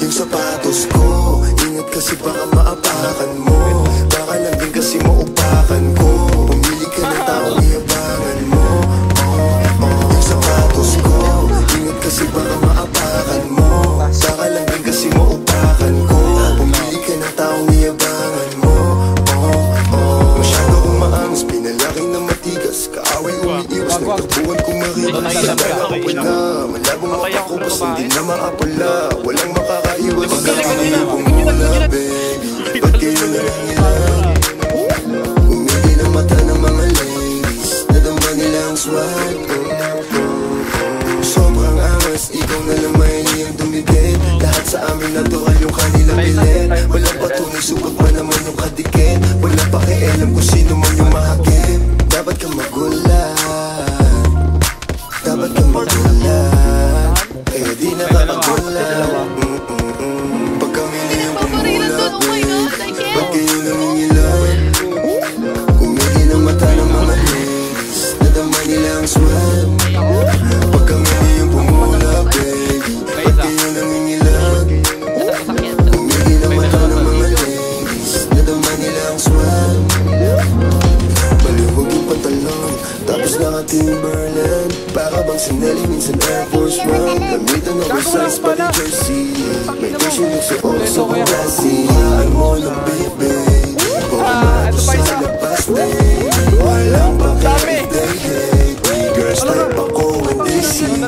Yung sapatos ko, ingat kasi baka maapakan mo. Baka lang din kasi maupakan ko. Pumili ka ng taong iabangan mo. Yung sapatos ko, ingat kasi baka maapakan mo. Baka lang din kasi maupakan ko. Pumili ka ng taong iabangan mo. Masyado kong maangas, pinalaki na matigas. Kaaway umiiwas, nagtabuhan kong marigas. Sadala ko pala, malabong mata ko, basta hindi na maapala. Walang makakaiwas sa kanilong mula, baby. Ba't kayo na lang ilang? Umili ng mata ng mga ladies, nadama nila ang swag. Sobrang angas, ikaw na lang mahihiyang dumigit. Lahat sa amin natural yung kanilang bilet. Walang patunay, subot pa naman yung kadikit. Walang pakialam kung sino man yung mahagip. Dapat kang magulat, dapat kang magulat. Eh di nakakagulat. Pag kami na yung pumulat, babe, ba't kayo nangingilan? Umili ng mata ng mga ladies, nadama nila ang swag. Pag kami na yung pumulat, baby, ba't kayo nangingilan? Umili ng mata ng mga ladies, nadama nila ang swag. Maluwag yung pantalon, tapos naka-Timberland. Para bang sinali, minsan Air Force One. Gamitan ng oversize pa rin jersey. May version yung suot sa classy. Haan mo ng baby, ito sa labas, baby. Walang bakit they hate. Girls type ako when they see me.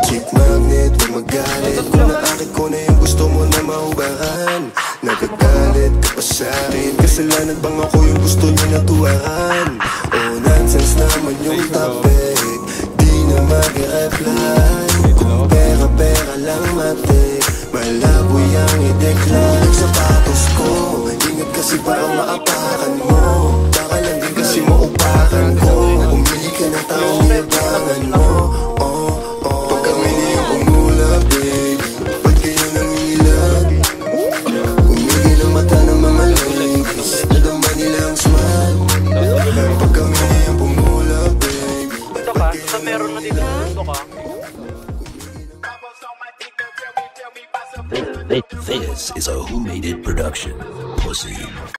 Chick magnet, huwag magalit. Kung naakit ko na yung gusto mo na mahubahan. Nagagalit ka pa sa'kin. Kasalanan bang ako yung gusto niya natuwaran? Oh, nonsense naman yung topic. Di na mag-reply. Kung pera-pera lang matik, malabo yung i-decline. Yung sapatos ko, ingat kasi parang maapakan mo. Baka lang din kasi maupakan ko. Umili ka ng taong iabangan mo. Pag kami na yung pumula, baby, ba't kayo nangilag? Umili ng mata ng mga ladies, nadama nila ang smile. Pag kami na yung pumula, baby, Ito ka, sa meron na dito. Ito ka. This is a Who Made It production. Pussy.